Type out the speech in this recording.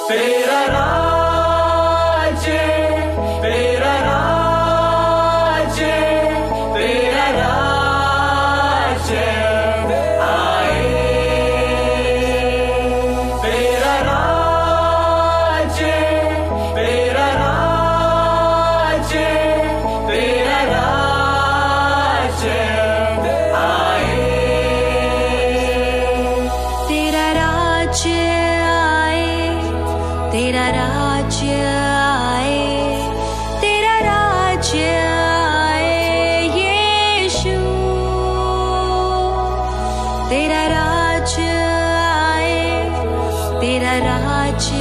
तेरा राज्य, तेरा राज्य, तेरा राज्य आए। तेरा राज्य, तेरा राज्य, तेरा राज्य आए। तेरा राज्य आए, तेरा राज्य आए, तेरा राज्य आए यीशु। तेरा राज्य आए, तेरा राज्य